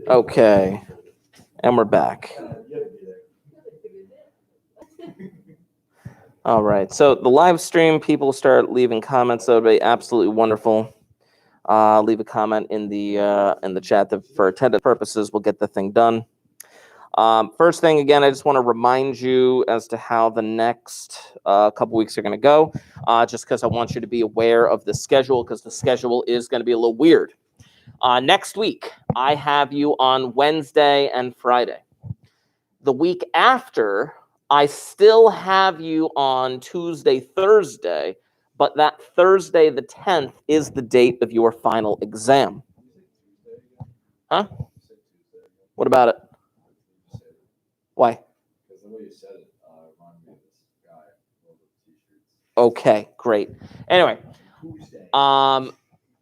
Okay, and we're back. All right, so the live stream, people start leaving comments. That would be absolutely wonderful. Leave a comment in the chat that for attendance purposes, we'll get the thing done. First thing, again, I just want to remind you as to how the next couple weeks are going to go, just because I want you to be aware of the schedule, because the schedule is going to be a little weird. Next week, I have you on Wednesday and Friday. The week after, I still have you on Tuesday, Thursday, but that Thursday, the 10th, is the date of your final exam. Huh? What about it? Why? Because the way you said it reminded me of this guy with t-shirts. Okay, great. Anyway,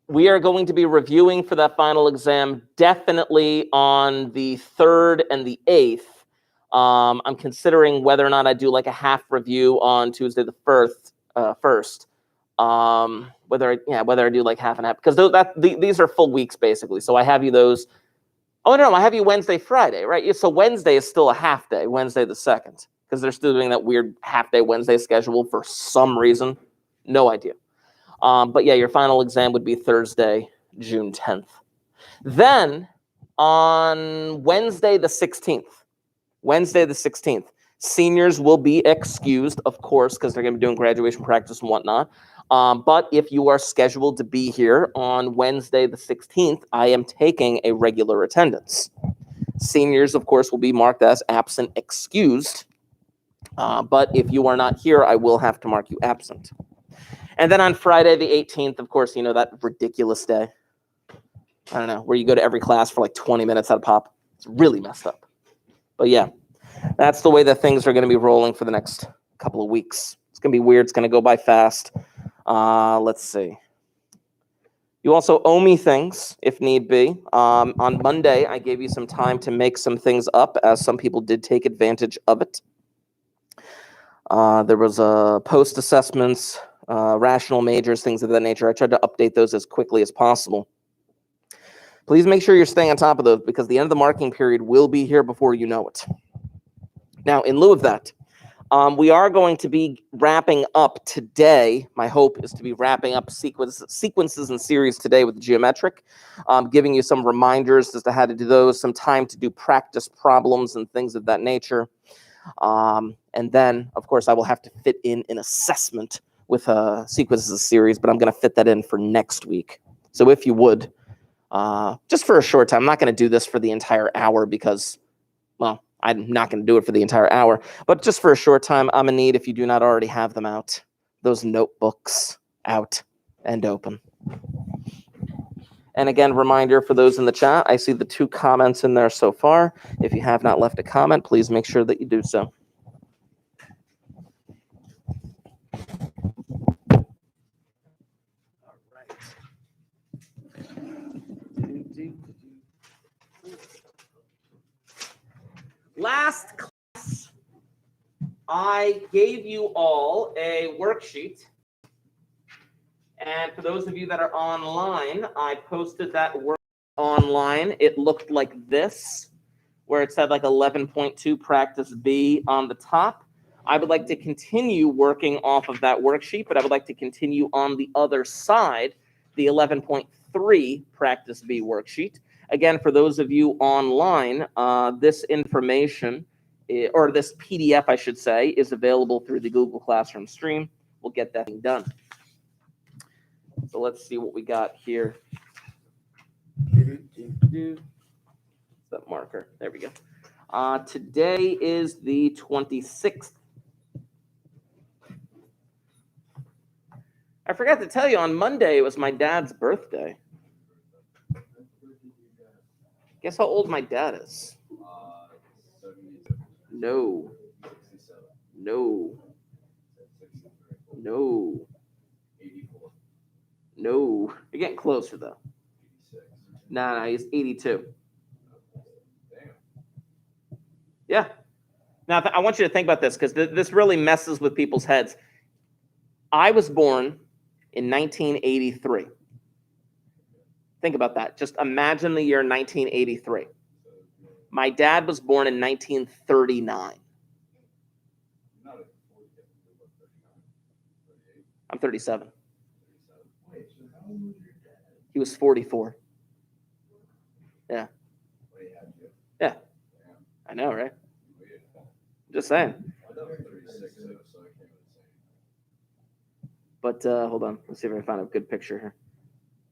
we are going to be reviewing for that final exam definitely on the 3rd and the 8th. I'm considering whether or not I do like a half review on Tuesday the 1st. Whether I do like half and half, because these are full weeks basically. So I have you those. Oh no, I have you Wednesday, Friday, right? So Wednesday is still a half day, Wednesday the 2nd, because they're still doing that weird half day Wednesday schedule for some reason. No idea. But yeah, your final exam would be Thursday, June 10th. Then on Wednesday the 16th, seniors will be excused, of course, because they're going to be doing graduation practice and whatnot. But if you are scheduled to be here on Wednesday the 16th, I am taking a regular attendance. Seniors, of course, will be marked as absent excused. But if you are not here, I will have to mark you absent. And then on Friday the 18th, of course, you know, that ridiculous day. I don't know, where you go to every class for like 20 minutes at a pop. It's really messed up. But yeah, that's the way that things are going to be rolling for the next couple of weeks. It's going to be weird. It's going to go by fast. Let's see. You also owe me things if need be. On Monday, I gave you some time to make some things up, as some people did take advantage of it. There was post assessments, rational majors, things of that nature. I tried to update those as quickly as possible. Please make sure you're staying on top of those, because the end of the marking period will be here before you know it. Now, in lieu of that, we are going to be wrapping up today. My hope is to be wrapping up sequences and series today with the geometric, giving you some reminders as to how to do those, some time to do practice problems and things of that nature. And then, of course, I will have to fit in an assessment with sequences and series, but I'm going to fit that in for next week. So if you would, just for a short time, I'm not going to do this for the entire hour because, well, I'm not going to do it for the entire hour, but just for a short time, I'm in need, if you do not already have them out, those notebooks out and open. And again, reminder for those in the chat, I see the 2 comments in there so far. If you have not left a comment, please make sure that you do so. All right. Last class, I gave you all a worksheet. And for those of you that are online, I posted that work online. It looked like this, where it said like 11.2 practice B on the top. I would like to continue working off of that worksheet, but I would like to continue on the other side, the 11.3 practice B worksheet. Again, for those of you online, this information, or this PDF, I should say, is available through the Google Classroom stream. We'll get that thing done. So let's see what we got here. That marker. There we go. Today is the 26th. I forgot to tell you, on Monday, it was my dad's birthday. Guess how old my dad is? No. No. No. No. You're getting closer, though. No, he's 82. Yeah. Now, I want you to think about this, because this really messes with people's heads. I was born in 1983. Think about that. Just imagine the year 1983. My dad was born in 1939. Not at 40 yet. You're what, 39? 38? I'm 37. 37? Wait, so how old was your dad? He was 44. Yeah. When he had you? Yeah. Damn. I know, right? Oh, yeah. Just saying. I thought it was 36, so I can't really say. But hold on. Let's see if I can find a good picture here.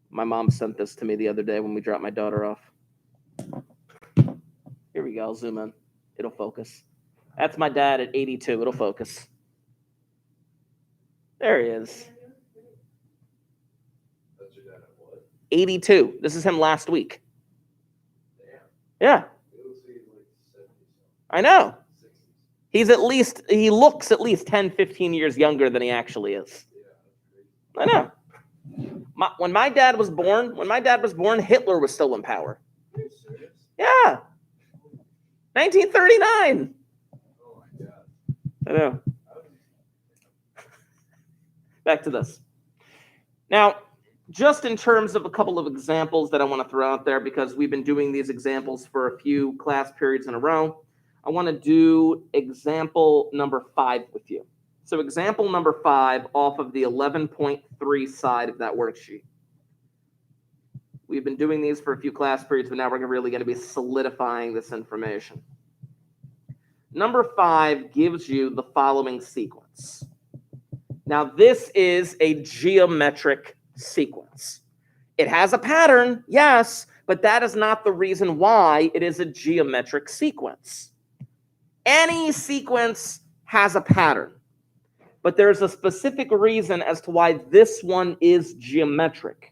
My mom sent this to me the other day when we dropped my daughter off. Here we go. I'll zoom in. It'll focus. That's my dad at 82. It'll focus. There he is. That's your dad at what? 82. This is him last week. Damn. Yeah, It looks like he's like 70 something. I know. 60s. He looks at least 10, 15 years younger than he actually is. Yeah, that's crazy. I know. When my dad was born, Hitler was still in power. Are you serious? Yeah. 1939. Oh my God. I know. I was- Back to this. Now, just in terms of a couple of examples that I want to throw out there, because we've been doing these examples for a few class periods in a row, I want to do example number 5 with you. So example number 5 off of the 11.3 side of that worksheet. We've been doing these for a few class periods, but now we're really going to be solidifying this information. Number 5 gives you the following sequence. Now, this is a geometric sequence. It has a pattern, yes, but that is not the reason why it is a geometric sequence. Any sequence has a pattern, but there's a specific reason as to why this one is geometric.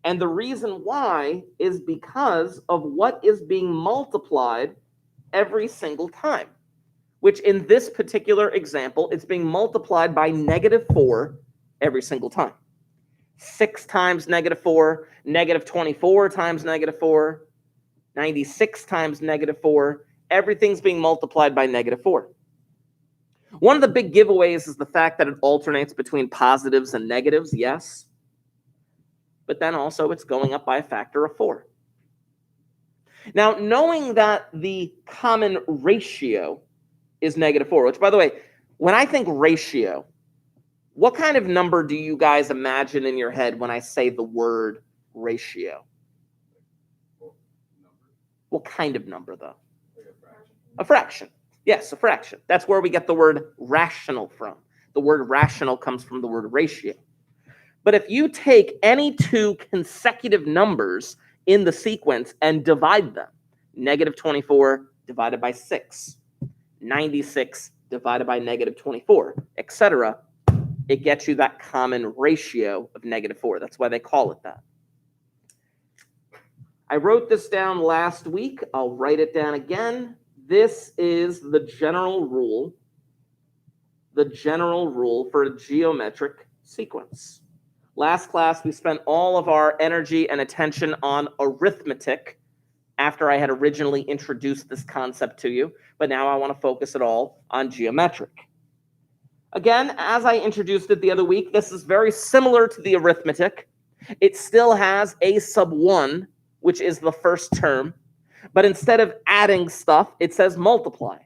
And the reason why is because of what is being multiplied every single time, which in this particular example, it's being multiplied by -4 every single time. 6 times -4, -24 times -4, 96 times -4, everything's being multiplied by -4. One of the big giveaways is the fact that it alternates between positives and negatives, yes. But then also it's going up by a factor of 4. Now, knowing that the common ratio is -4, which, by the way, when I think ratio, what kind of number do you guys imagine in your head when I say the word ratio? Well, number, What kind of number, though? like a fraction. A fraction. Yes, a fraction. That's where we get the word rational from. The word rational comes from the word ratio. But if you take any 2 consecutive numbers in the sequence and divide them, -24 divided by 6, 96 divided by -24, etc., it gets you that common ratio of -4. That's why they call it that. I wrote this down last week. I'll write it down again. This is the general rule for a geometric sequence. Last class, we spent all of our energy and attention on arithmetic after I had originally introduced this concept to you, but now I want to focus it all on geometric. Again, as I introduced it the other week, this is very similar to the arithmetic. It still has a sub 1, which is the first term, but instead of adding stuff, it says multiply.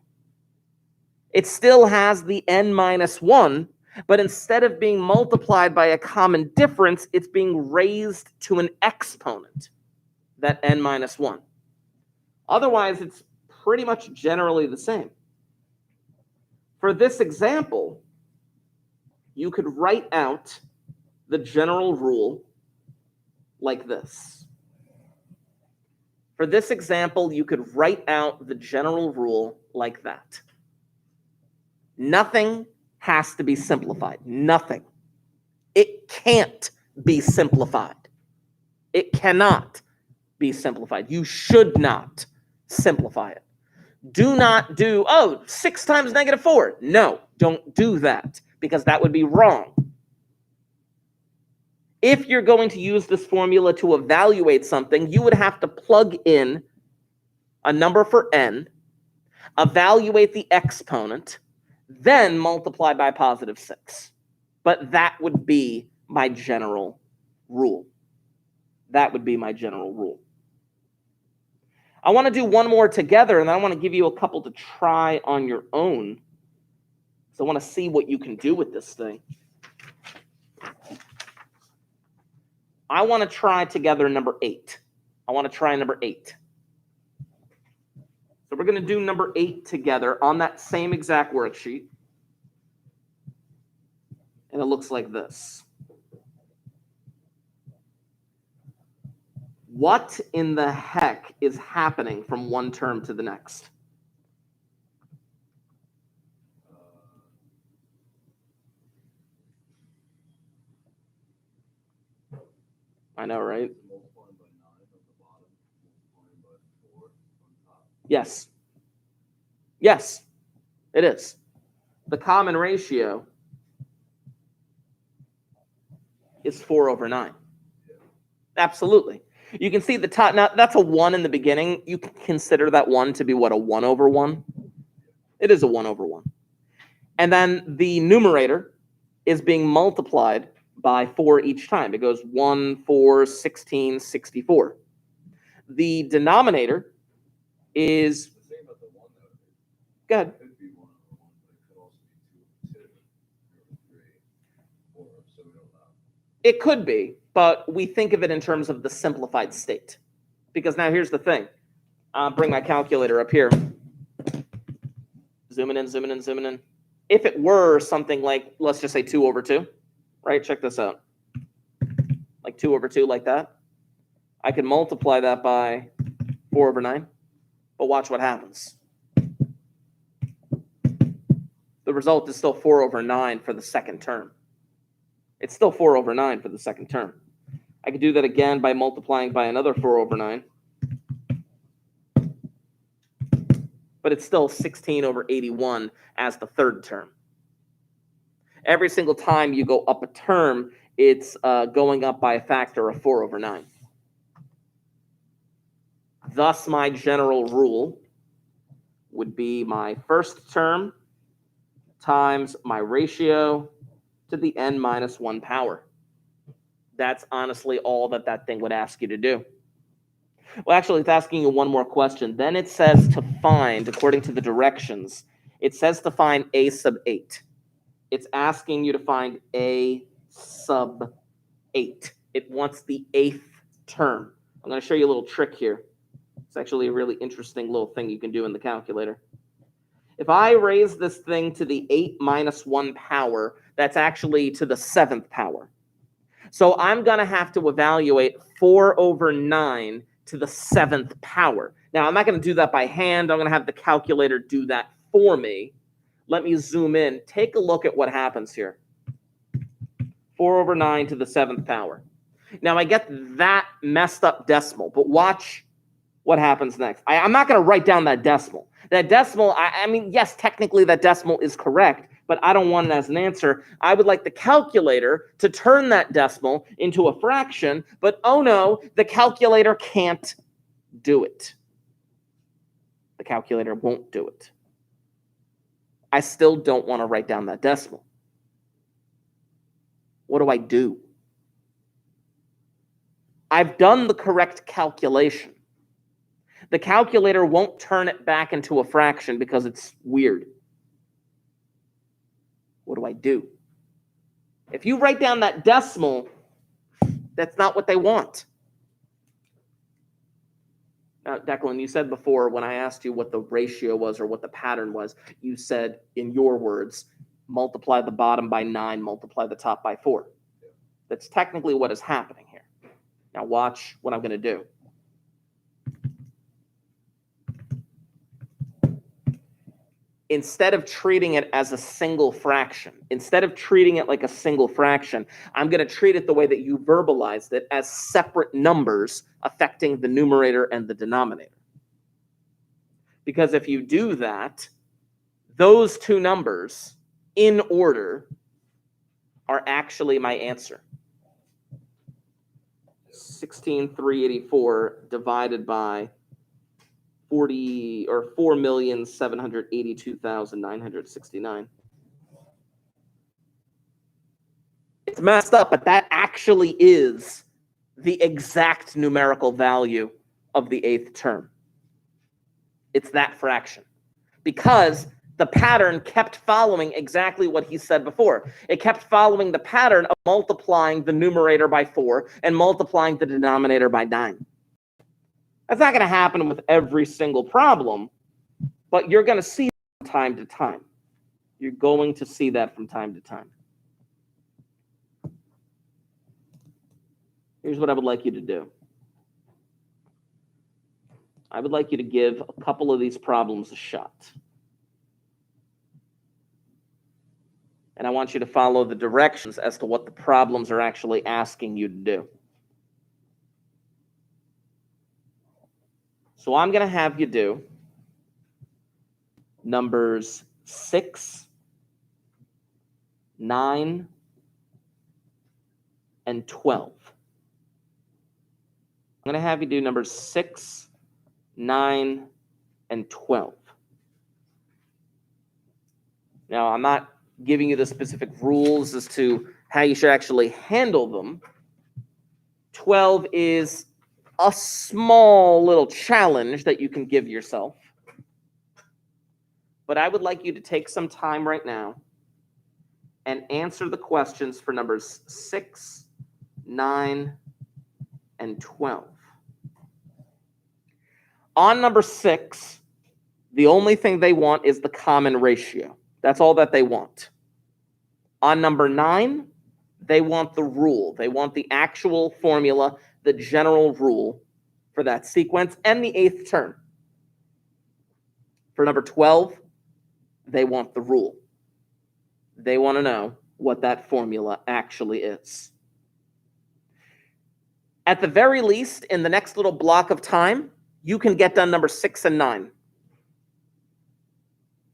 It still has the n-1, but instead of being multiplied by a common difference, it's being raised to an exponent, that n-1. Otherwise, it's pretty much generally the same. For this example, you could write out the general rule like this. For this example, you could write out the general rule like that. Nothing has to be simplified. Nothing. It can't be simplified. It cannot be simplified. You should not simplify it. Do not do, 6 times -4. No, don't do that, because that would be wrong. If you're going to use this formula to evaluate something, you would have to plug in a number for n, evaluate the exponent, then multiply by +6. But that would be my general rule. That would be my general rule. I want to do one more together, and then I want to give you a couple to try on your own. So I want to see what you can do with this thing. I want to try together number 8. I want to try number 8. So we're going to do number 8 together on that same exact worksheet. And it looks like this. What in the heck is happening from one term to the next? I know, right? Multiplying by 9 on the bottom, multiplying by 4 on top. Yes. Yes, it is. The common ratio is 4 over 9. Absolutely. You can see the top. Now, that's a 1 in the beginning. You can consider that 1 to be what, a 1 over 1? It is a 1 over 1. And then the numerator is being multiplied by 4 each time. It goes 1, 4, 16, 64. The denominator is... The thing about the 1 though, Go ahead. it could be 1 over 1, but it could also be 2 over 2 or 3 or 4, so we don't know. It could be, but we think of it in terms of the simplified state. Because now here's the thing. I'll bring my calculator up here. Zooming in, zooming in, zooming in. If it were something like, let's just say 2 over 2, right? Check this out. Like 2 over 2 like that. I can multiply that by 4 over 9. But watch what happens. The result is still 4 over 9 for the second term. It's still 4 over 9 for the second term. I could do that again by multiplying by another 4 over 9. But it's still 16 over 81 as the third term. Every single time you go up a term, it's going up by a factor of 4 over 9. Thus, my general rule would be my first term times my ratio to the n minus 1 power. That's honestly all that thing would ask you to do. Well, actually, it's asking you one more question. Then it says to find, according to the directions, it says to find a sub 8. It's asking you to find a sub 8. It wants the 8th term. I'm going to show you a little trick here. It's actually a really interesting little thing you can do in the calculator. If I raise this thing to the 8 minus 1 power, that's actually to the 7th power. So I'm going to have to evaluate 4 over 9 to the 7th power. Now, I'm not going to do that by hand. I'm going to have the calculator do that for me. Let me zoom in. Take a look at what happens here. 4 over 9 to the 7th power. Now, I get that messed up decimal, but watch what happens next. I'm not going to write down that decimal. That decimal, I mean, yes, technically that decimal is correct, but I don't want it as an answer. I would like the calculator to turn that decimal into a fraction, but oh no, the calculator can't do it. The calculator won't do it. I still don't want to write down that decimal. What do I do? I've done the correct calculation. The calculator won't turn it back into a fraction because it's weird. What do I do? If you write down that decimal, that's not what they want. Now, Declan, you said before when I asked you what the ratio was or what the pattern was, you said, in your words, multiply the bottom by 9, multiply the top by 4. That's technically what is happening here. Now watch what I'm going to do. Instead of treating it as a single fraction, instead of treating it like a single fraction, I'm going to treat it the way that you verbalized it, as separate numbers affecting the numerator and the denominator. Because if you do that, those two numbers in order are actually my answer. 16,384 divided by 4,782,969. It's messed up, but that actually is the exact numerical value of the 8th term. It's that fraction. Because the pattern kept following exactly what he said before. It kept following the pattern of multiplying the numerator by 4 and multiplying the denominator by 9. That's not going to happen with every single problem, but you're going to see it from time to time. You're going to see that from time to time. Here's what I would like you to do. I would like you to give a couple of these problems a shot. And I want you to follow the directions as to what the problems are actually asking you to do. So I'm going to have you do numbers 6, 9, and 12. I'm going to have you do numbers 6, 9, and 12. Now, I'm not giving you the specific rules as to how you should actually handle them. 12 is a small little challenge that you can give yourself. But I would like you to take some time right now and answer the questions for numbers 6, 9, and 12. On number 6, the only thing they want is the common ratio. That's all that they want. On number 9, they want the rule. They want the actual formula, the general rule for that sequence, and the 8th term. For number 12, they want the rule. They want to know what that formula actually is. At the very least, in the next little block of time, you can get done number 6 and 9.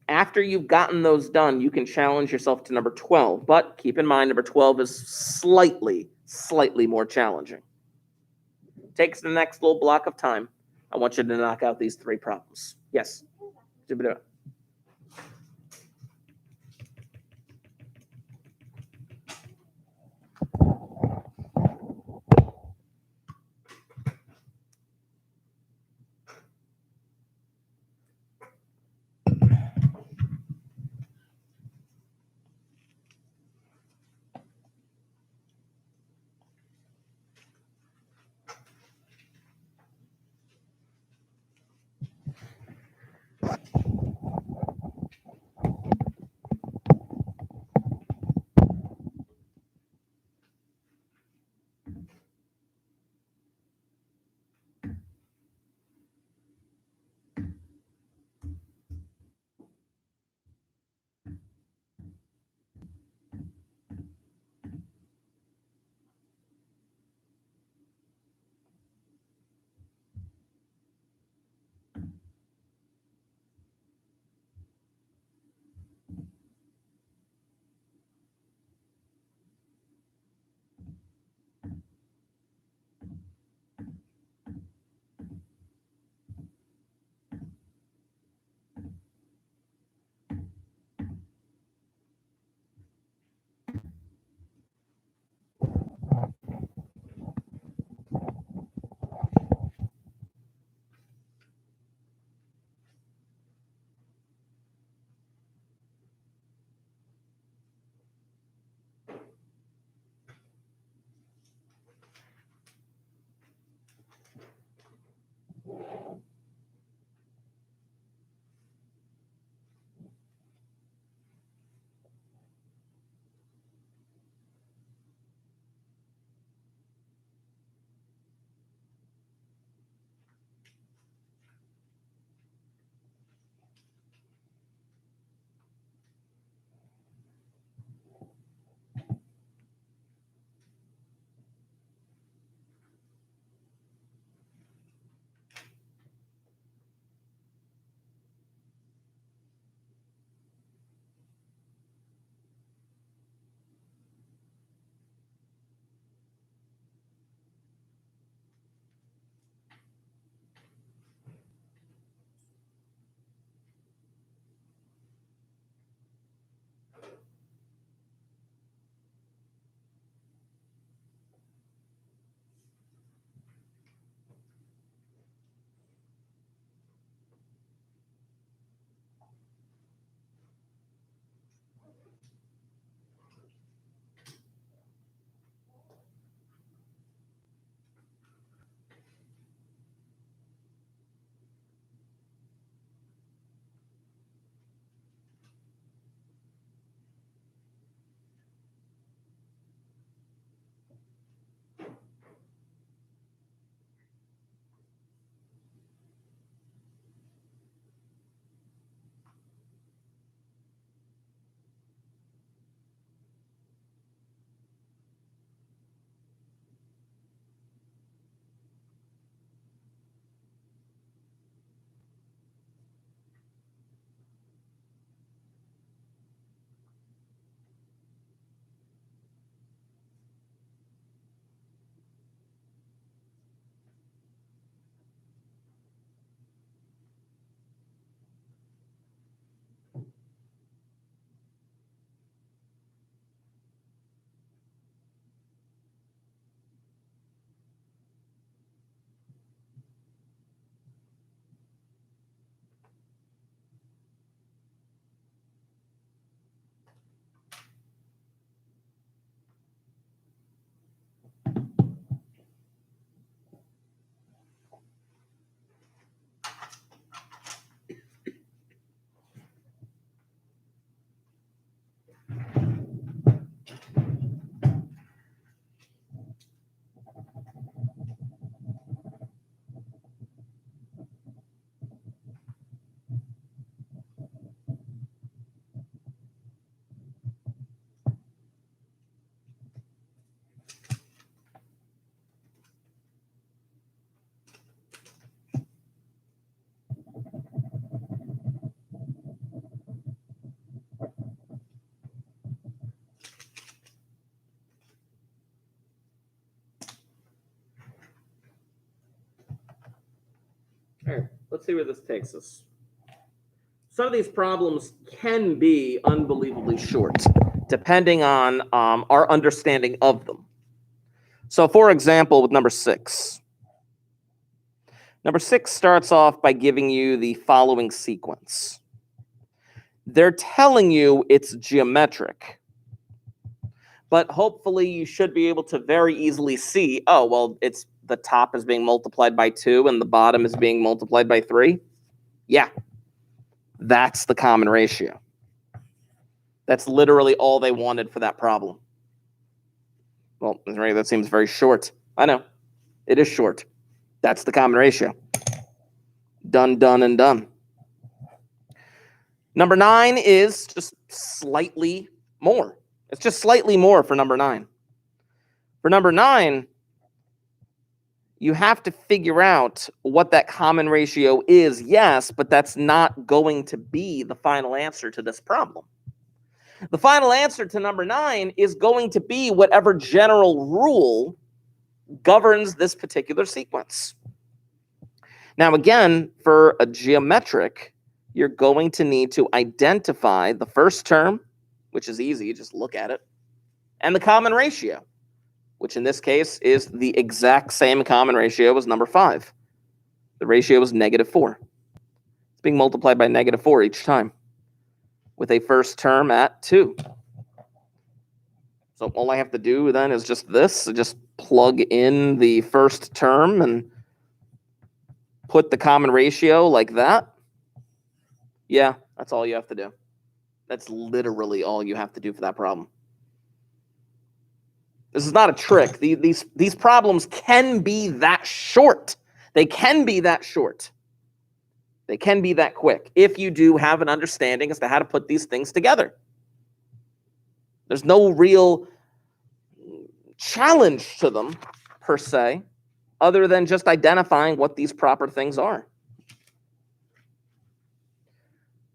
After you've gotten those done, you can challenge yourself to number 12. But keep in mind, number 12 is slightly more challenging. Takes the next little block of time. I want you to knock out these 3 problems. Yes? All right, let's see where this takes us. Some of these problems can be unbelievably short, depending on our understanding of them. So, for example, with number 6. Number 6 starts off by giving you the following sequence. They're telling you it's geometric, but hopefully you should be able to very easily see, oh, well, it's the top is being multiplied by 2 and the bottom is being multiplied by 3. Yeah, that's the common ratio. That's literally all they wanted for that problem. Well, that seems very short. I know. It is short. That's the common ratio. Done, done, and done. Number 9 is just slightly more. It's just slightly more for number 9. For number 9, you have to figure out what that common ratio is, yes, but that's not going to be the final answer to this problem. The final answer to number 9 is going to be whatever general rule governs this particular sequence. Now, again, for a geometric, you're going to need to identify the first term, which is easy, you just look at it, and the common ratio, which in this case is the exact same common ratio as number 5. The ratio is -4. It's being multiplied by -4 each time, with a first term at 2. So all I have to do then is just this, just plug in the first term and put the common ratio like that. Yeah, that's all you have to do. That's literally all you have to do for that problem. This is not a trick. These problems can be that short. They can be that short. They can be that quick if you do have an understanding as to how to put these things together. There's no real challenge to them, per se, other than just identifying what these proper things are.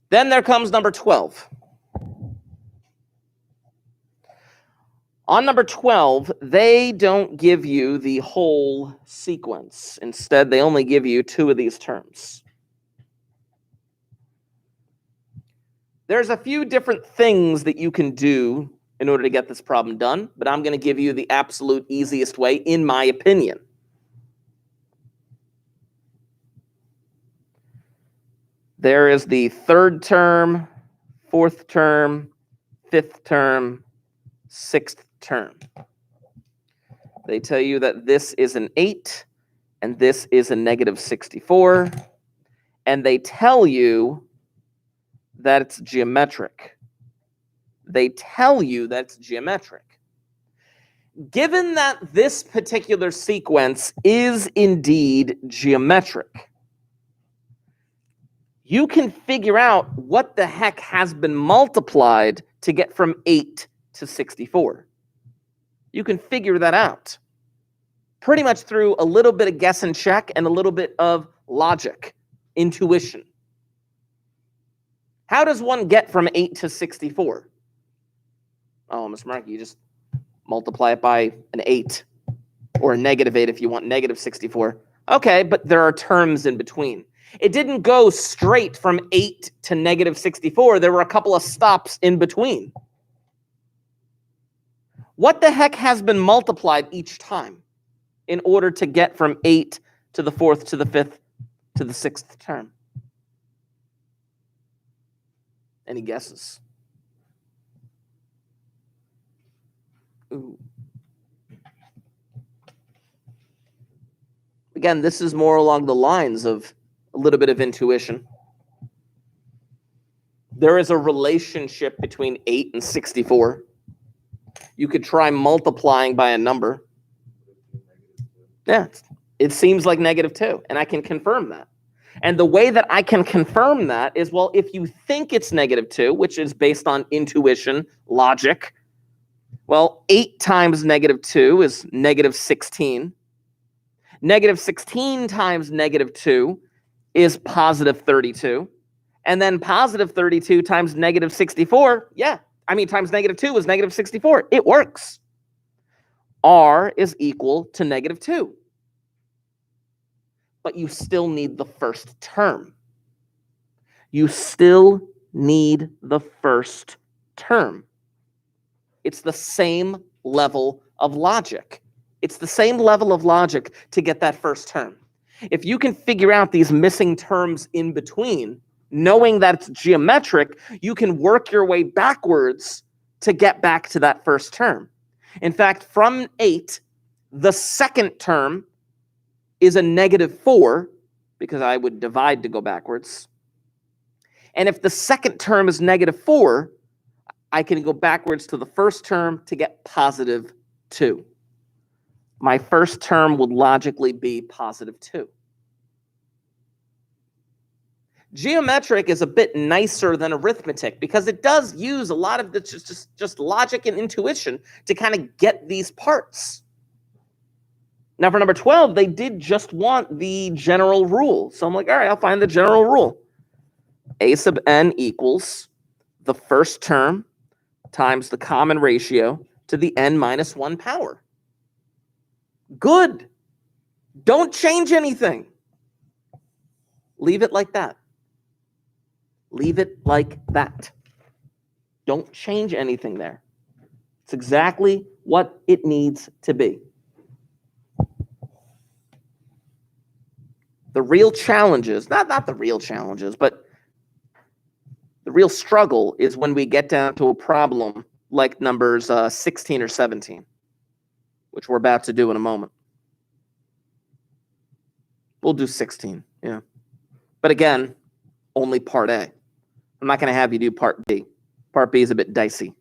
Then there comes number 12. On number 12, they don't give you the whole sequence. Instead, they only give you 2 of these terms. There's a few different things that you can do in order to get this problem done, but I'm going to give you the absolute easiest way, in my opinion. There is the 3rd term, 4th term, 5th term, 6th term. They tell you that this is an 8 and this is a -64, and they tell you that it's geometric. They tell you that it's geometric. Given that this particular sequence is indeed geometric, you can figure out what the heck has been multiplied to get from 8 to 64. You can figure that out pretty much through a little bit of guess and check and a little bit of logic, intuition. How does one get from 8 to 64? Oh, Mr. Markey, you just multiply it by an 8 or a -8 if you want -64. Okay, but there are terms in between. It didn't go straight from 8 to -64. There were a couple of stops in between. What the heck has been multiplied each time in order to get from 8 to the 4th to the 5th to the 6th term? Any guesses? Ooh. Again, this is more along the lines of a little bit of intuition. There is a relationship between 8 and 64. You could try multiplying by a number. Yeah, it seems like -2, and I can confirm that. And the way that I can confirm that is, well, if you think it's -2, which is based on intuition, logic, well, 8 times -2 is -16. -16 times -2 is +32. And then +32 times -64, times -2 is -64. It works. R is equal to -2. but you still need the first term. You still need the first term. It's the same level of logic. It's the same level of logic to get that first term. If you can figure out these missing terms in between, knowing that it's geometric, you can work your way backwards to get back to that first term. In fact, from 8, the second term is a -4, because I would divide to go backwards. And if the second term is -4, I can go backwards to the first term to get +2. My first term would logically be +2. Geometric is a bit nicer than arithmetic because it does use a lot of the just logic and intuition to kind of get these parts. Now for number 12, they did just want the general rule. So I'm like, all right, I'll find the general rule. A sub n equals the first term times the common ratio to the n minus 1 power. Good. Don't change anything. Leave it like that. Leave it like that. Don't change anything there. It's exactly what it needs to be. The real challenges, not the real challenges, but the real struggle is when we get down to a problem like numbers 16 or 17, which we're about to do in a moment. We'll do 16, yeah. But again, only part A. I'm not going to have you do part B. Part B is a bit dicey.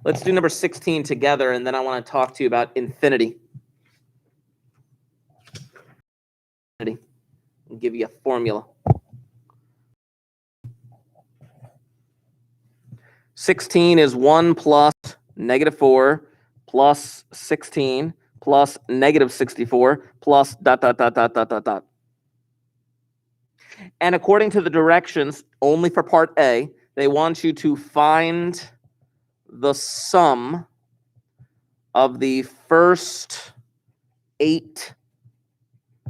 Let's do number 16 together, and then I want to talk to you about infinity. And give you a formula. 16 is 1 plus -4 plus 16 plus -64 plus ... And according to the directions, only for part A, they want you to find the sum of the first 8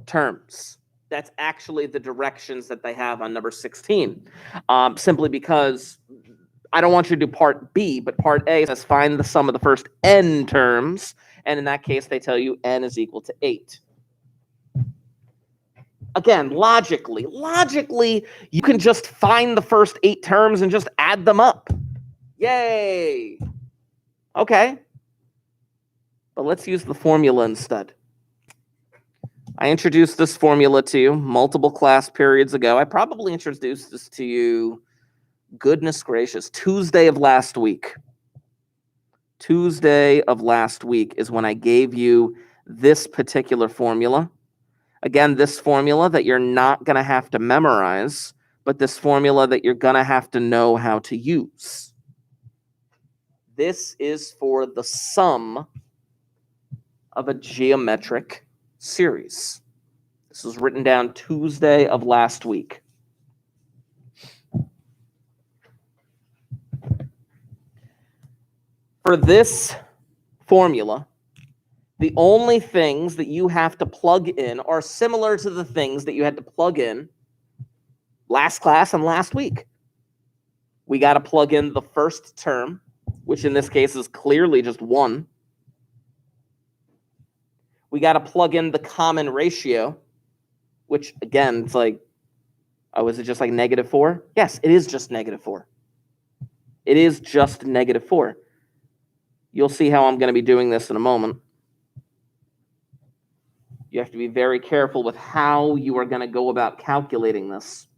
terms. That's actually the directions that they have on number 16. Simply because I don't want you to do part B, but part A says find the sum of the first n terms. And in that case, they tell you n is equal to 8. Again, logically, you can just find the first 8 terms and just add them up. Yay! Okay. But let's use the formula instead. I introduced this formula to you multiple class periods ago. I probably introduced this to you, goodness gracious, Tuesday of last week. Tuesday of last week is when I gave you this particular formula. Again, this formula that you're not going to have to memorize, but this formula that you're going to have to know how to use. This is for the sum of a geometric series. This was written down Tuesday of last week. For this formula, the only things that you have to plug in are similar to the things that you had to plug in last class and last week. We got to plug in the first term, which in this case is clearly just 1. We got to plug in the common ratio, which again, it's like, oh, is it just like -4? Yes, it is just -4. It is just -4. You'll see how I'm going to be doing this in a moment. You have to be very careful with how you are going to go about calculating this.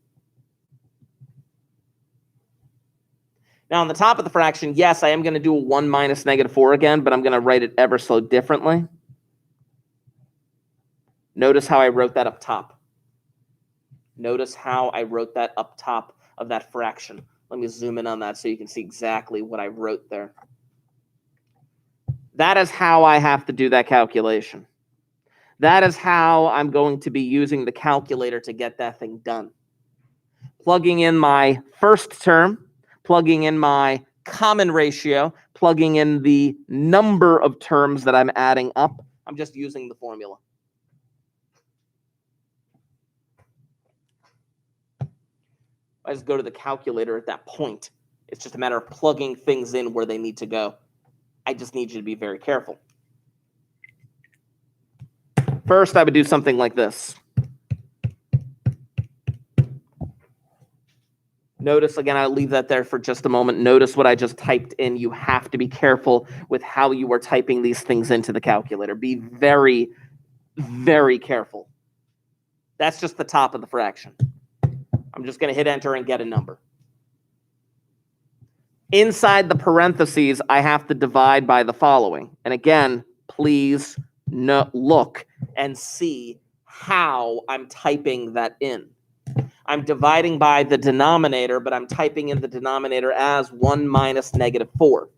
Now, on the top of the fraction, yes, I am going to do a 1 minus -4 again, but I'm going to write it ever so differently. Notice how I wrote that up top. Notice how I wrote that up top of that fraction. Let me zoom in on that so you can see exactly what I wrote there. That is how I have to do that calculation. That is how I'm going to be using the calculator to get that thing done. Plugging in my first term, plugging in my common ratio, plugging in the number of terms that I'm adding up. I'm just using the formula. I just go to the calculator at that point. It's just a matter of plugging things in where they need to go. I just need you to be very careful. First, I would do something like this. Notice, again, I'll leave that there for just a moment. Notice what I just typed in. You have to be careful with how you are typing these things into the calculator. Be very, very careful. That's just the top of the fraction. I'm just going to hit enter and get a number. Inside the parentheses, I have to divide by the following. And again, please look and see how I'm typing that in. I'm dividing by the denominator, but I'm typing in the denominator as 1 minus -4.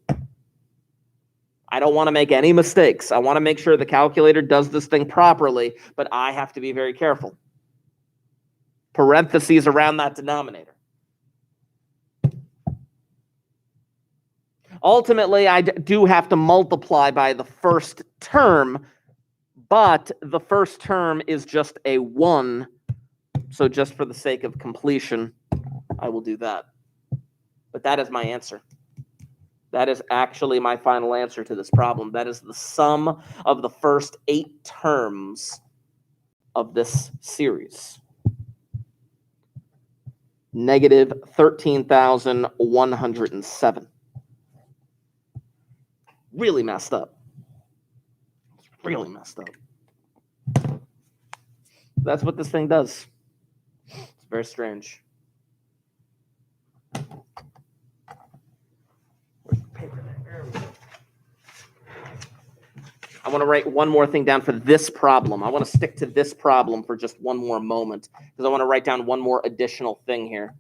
I don't want to make any mistakes. I want to make sure the calculator does this thing properly, but I have to be very careful. Parentheses around that denominator. Ultimately, I do have to multiply by the first term, but the first term is just a 1. So just for the sake of completion, I will do that. But that is my answer. That is actually my final answer to this problem. That is the sum of the first 8 terms of this series. Negative 13,107. Really messed up. Really messed up. That's what this thing does. It's very strange. Where's the paper there? I want to write one more thing down for this problem. I want to stick to this problem for just one more moment because I want to write down one more additional thing here.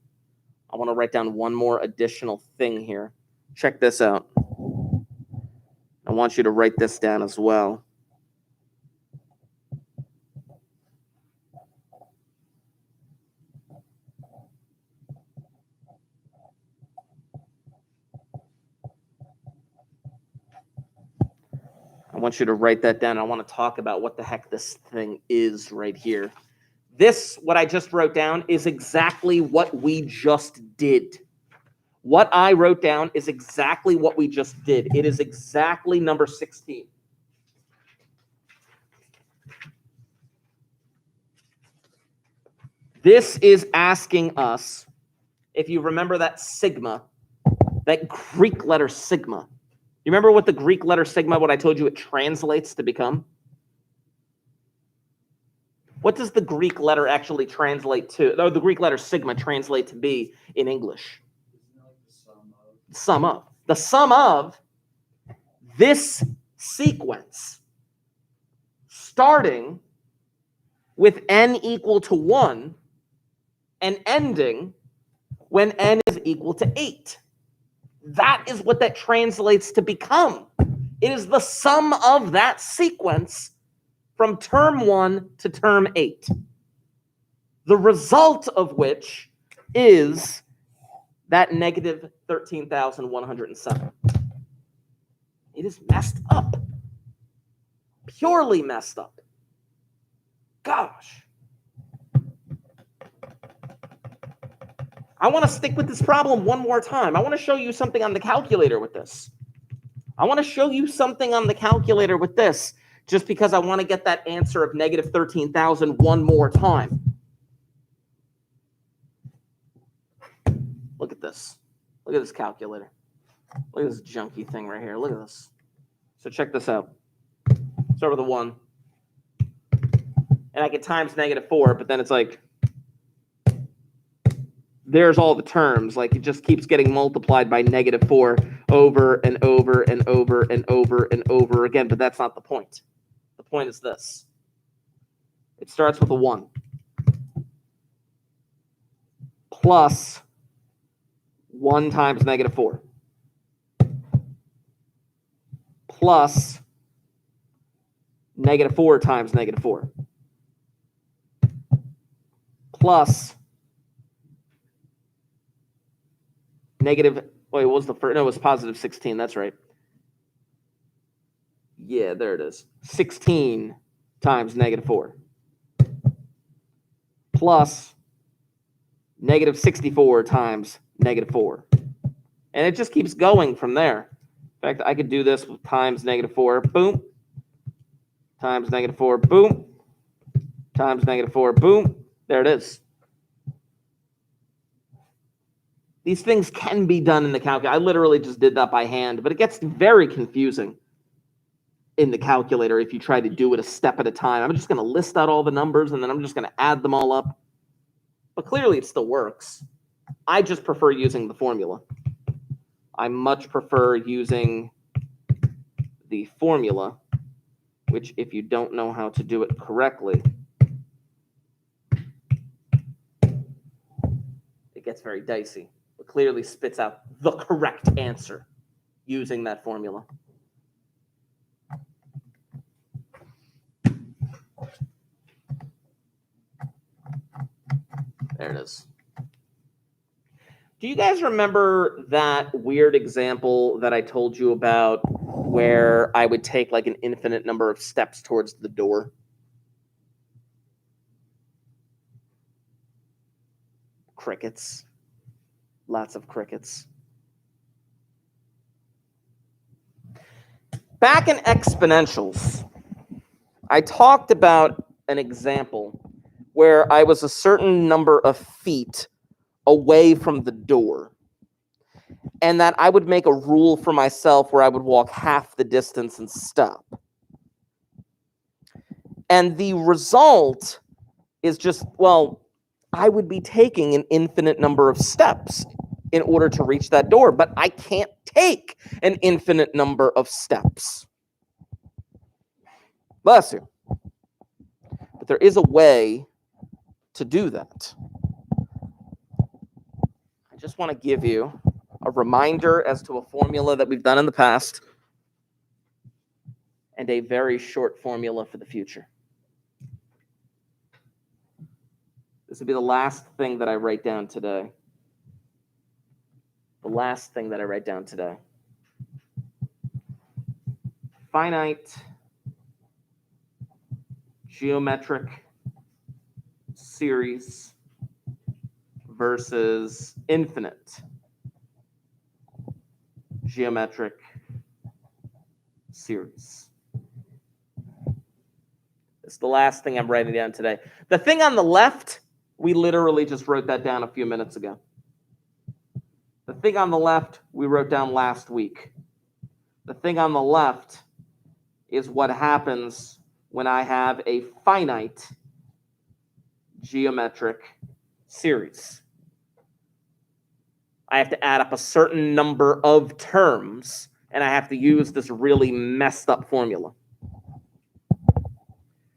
Check this out. I want you to write this down as well. I want you to write that down. I want to talk about what the heck this thing is right here. This, what I just wrote down, is exactly what we just did. What I wrote down is exactly what we just did. It is exactly number 16. This is asking us, if you remember that sigma, that Greek letter sigma. You remember what the Greek letter sigma, what I told you it translates to become? What does the Greek letter actually translate to? Or the Greek letter sigma translate to be in English? Sum of. The sum of this sequence starting with n equal to 1 and ending when n is equal to 8. That is what that translates to become. It is the sum of that sequence from term 1 to term 8. The result of which is that negative 13,107. It is messed up. Purely messed up. Gosh. I want to stick with this problem one more time. I want to show you something on the calculator with this. Just because I want to get that answer of negative 13,000 one more time. Look at this. Look at this calculator. Look at this junky thing right here. Look at this. So check this out. Start with a 1. And I get times -4, but then it's like, there's all the terms. Like, it just keeps getting multiplied by -4 over and over and over and over and over again. But that's not the point. The point is this. It starts with a 1. Plus 1 times -4. Plus -4 times -4. Plus what was the first? No, it was positive 16. That's right. Yeah, there it is. 16 times -4. Plus negative 64 times negative 4. And it just keeps going from there. In fact, I could do this with times negative 4, boom, times negative 4, boom, times negative 4, boom. There it is. These things can be done in the calculator. I literally just did that by hand, but it gets very confusing in the calculator if you try to do it a step at a time. I'm just going to list out all the numbers, and then I'm just going to add them all up. But clearly, it still works. I just prefer using the formula. I much prefer using the formula, which if you don't know how to do it correctly, it gets very dicey. It clearly spits out the correct answer using that formula. There it is. Do you guys remember that weird example that I told you about where I would take like an infinite number of steps towards the door? Crickets. Lots of crickets. Back in exponentials, I talked about an example where I was a certain number of feet away from the door, and that I would make a rule for myself where I would walk half the distance and stop. And the result is just, well, I would be taking an infinite number of steps in order to reach that door, but I can't take an infinite number of steps. Bless you. But there is a way to do that. I just want to give you a reminder as to a formula that we've done in the past and a very short formula for the future. This will be the last thing that I write down today. The last thing that I write down today. Finite geometric series versus infinite geometric series. It's the last thing I'm writing down today. The thing on the left, we literally just wrote that down a few minutes ago. The thing on the left, we wrote down last week. The thing on the left is what happens when I have a finite geometric series. I have to add up a certain number of terms, and I have to use this really messed up formula.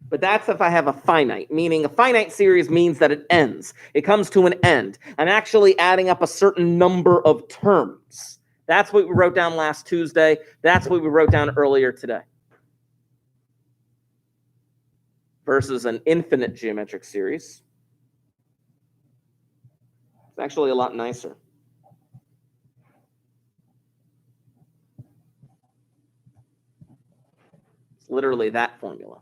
But that's if I have a finite, meaning a finite series means that it ends. It comes to an end. I'm actually adding up a certain number of terms. That's what we wrote down last Tuesday. That's what we wrote down earlier today. Versus an infinite geometric series. It's actually a lot nicer. It's literally that formula.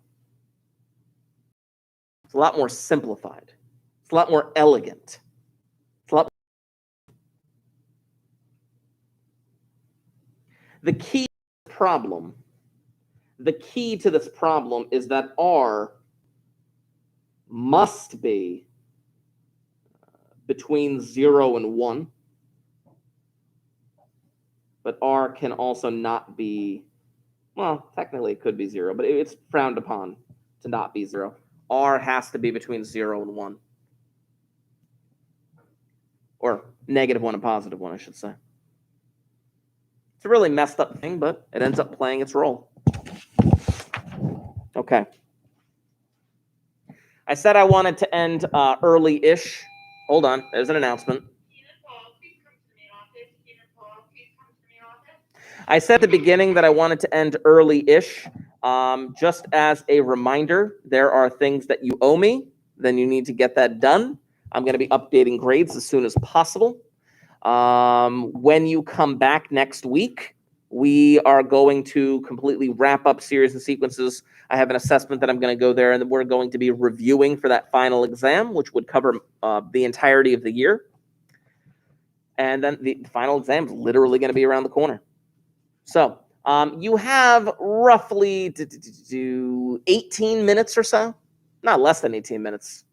It's a lot more simplified. It's a lot more elegant. It's a lot. The key to this problem is that R must be between 0 and 1. But R can also not be, well, technically it could be 0, but it's frowned upon to not be 0. R has to be between 0 and 1. Or -1 and +1, I should say. It's a really messed up thing, but it ends up playing its role. Okay. I said I wanted to end early-ish. Hold on, there's an announcement. I said at the beginning that I wanted to end early-ish. Just as a reminder, there are things that you owe me. Then you need to get that done. I'm going to be updating grades as soon as possible. When you come back next week, we are going to completely wrap up series and sequences. I have an assessment that I'm going to go there, and we're going to be reviewing for that final exam, which would cover the entirety of the year. And then the final exam is literally going to be around the corner. So you have roughly 18 minutes or so, not less than 18 minutes.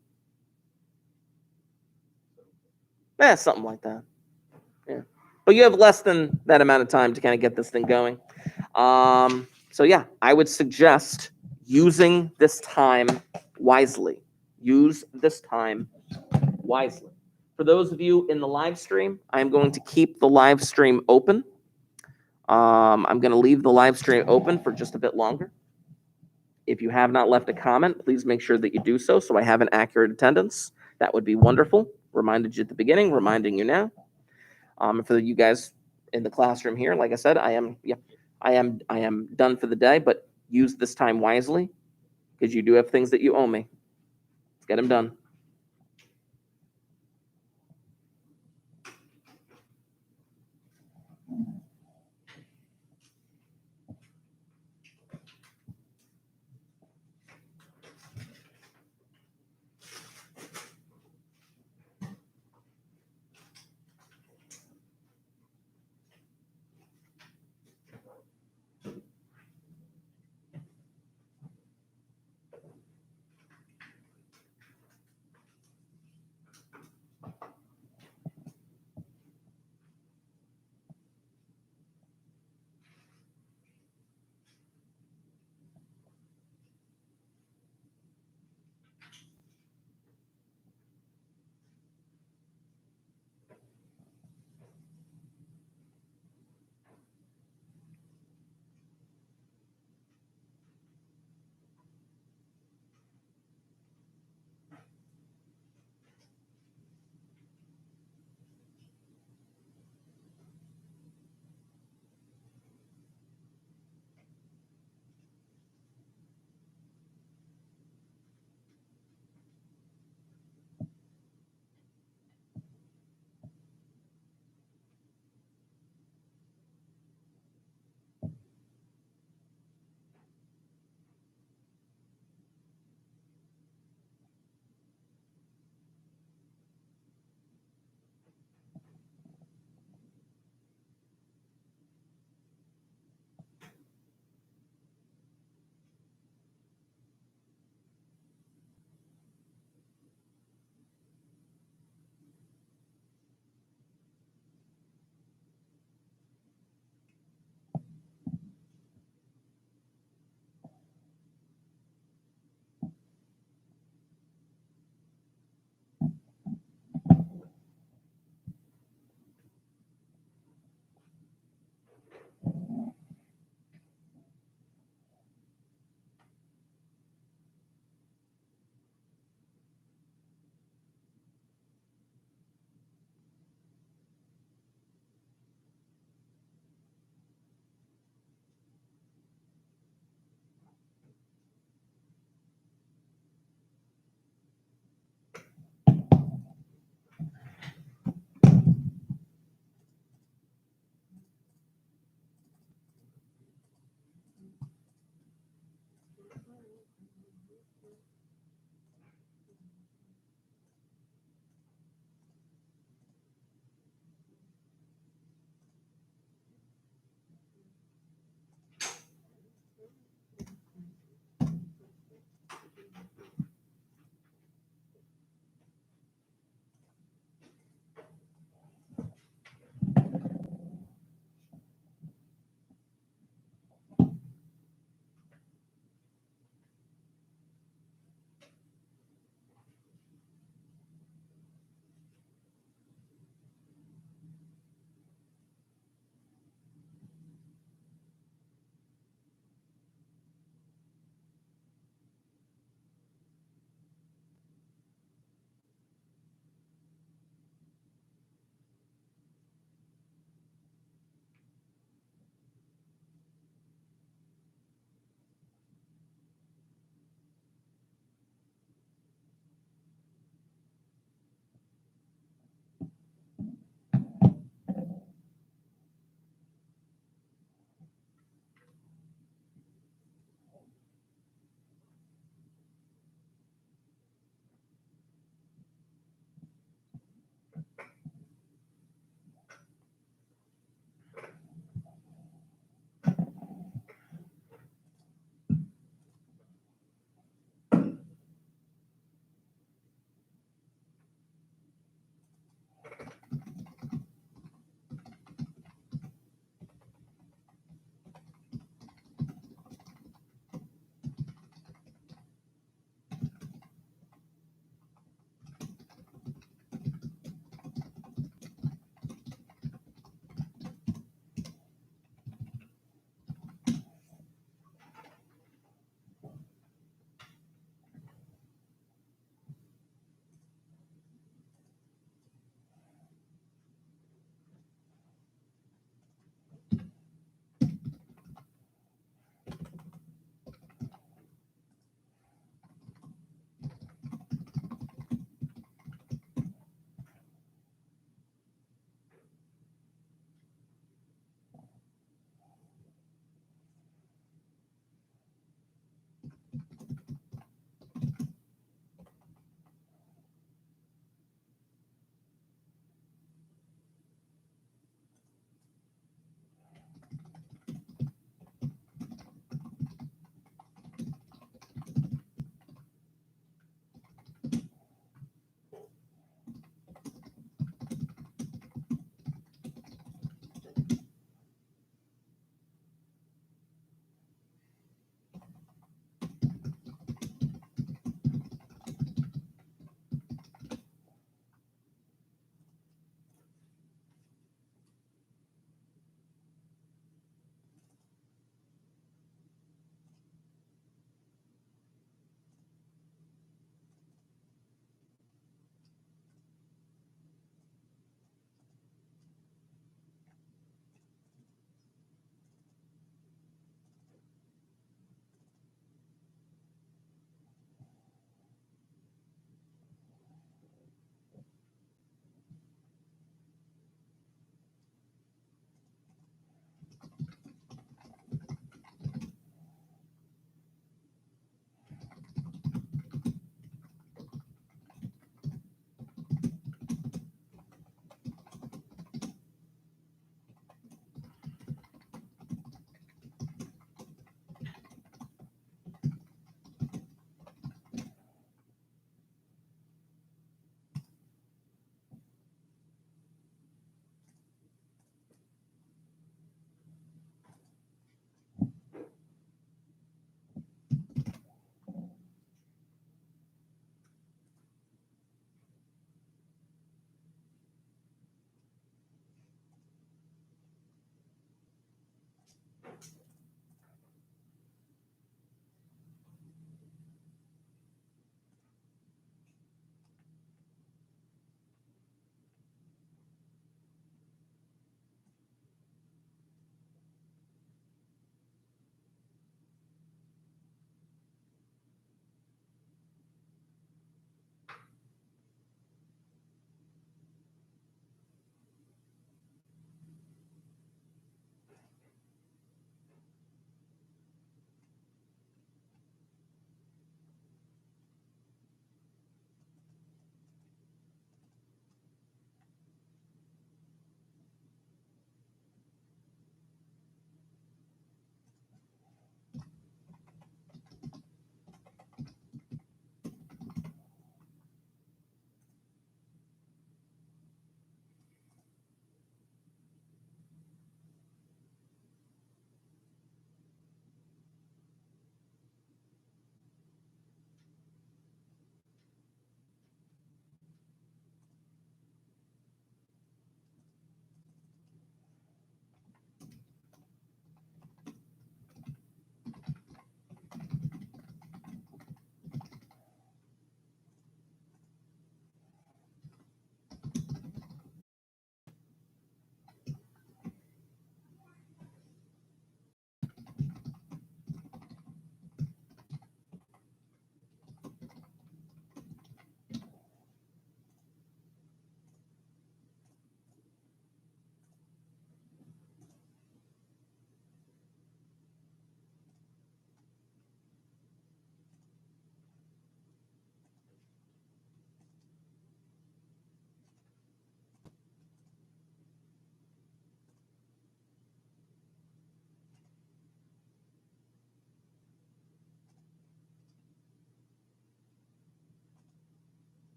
Yeah, something like that. Yeah. But you have less than that amount of time to kind of get this thing going. So yeah, I would suggest using this time wisely. Use this time wisely. For those of you in the live stream, I'm going to keep the live stream open. I'm going to leave the live stream open for just a bit longer. If you have not left a comment, please make sure that you do so I have an accurate attendance. That would be wonderful. Reminded you at the beginning, reminding you now. For you guys in the classroom here, like I said, I am done for the day, but use this time wisely because you do have things that you owe me. Let's get them done.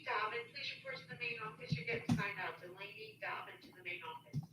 Dobbin, please report to the main office. You're getting signed out. Delaney Dobbin to the main office.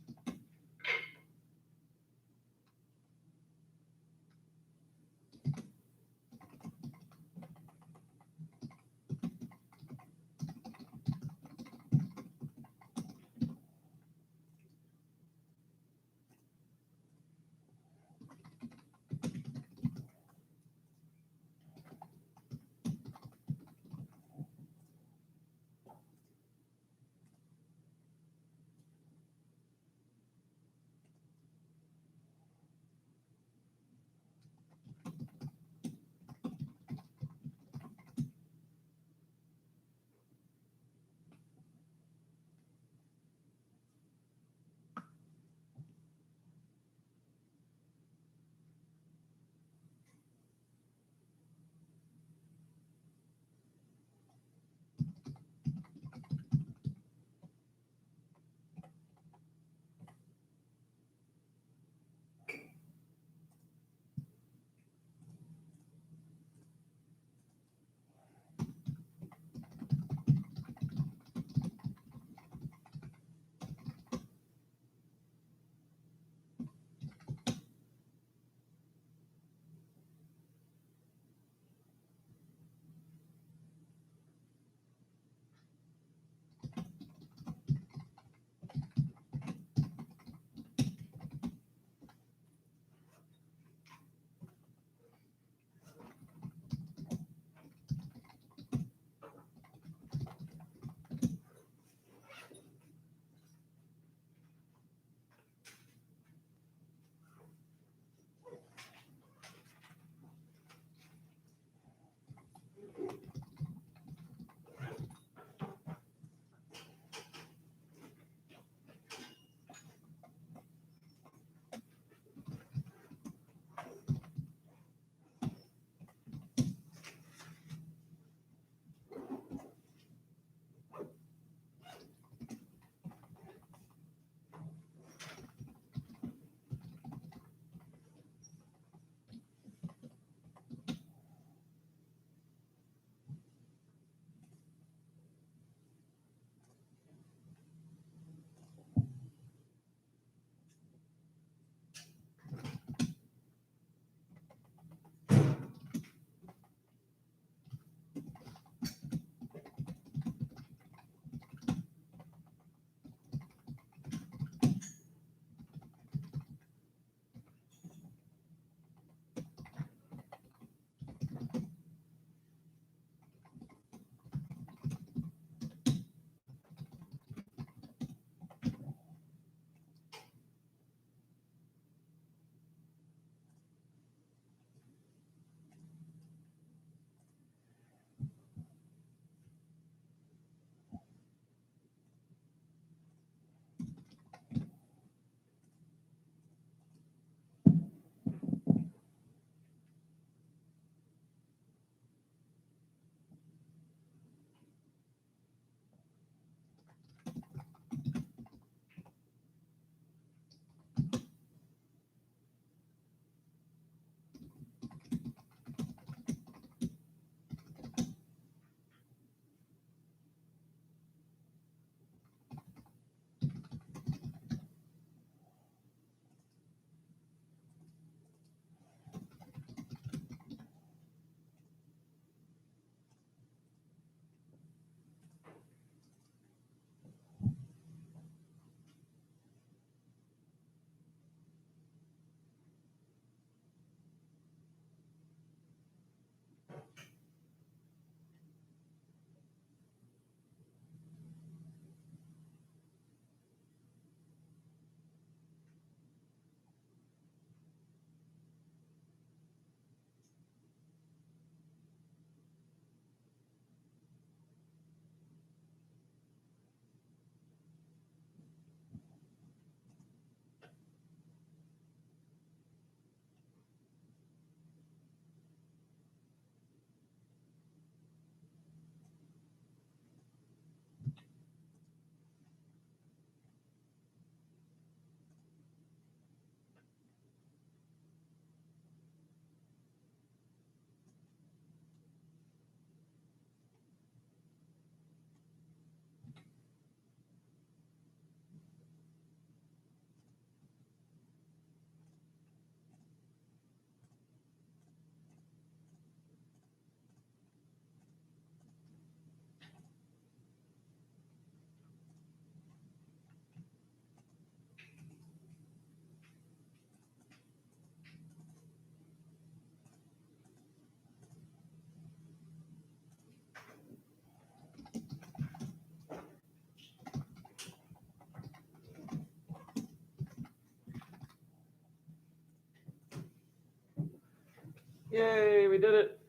Yay, we did it.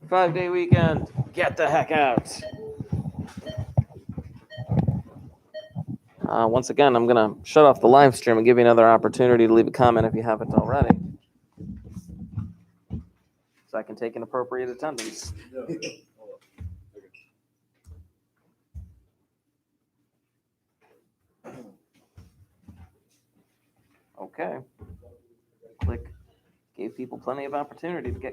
5-day weekend. Get the heck out. Once again, I'm going to shut off the live stream and give you another opportunity to leave a comment if you haven't already, so I can take an appropriate attendance. Yeah. Hold on. Okay. Click. Gave people plenty of opportunity to get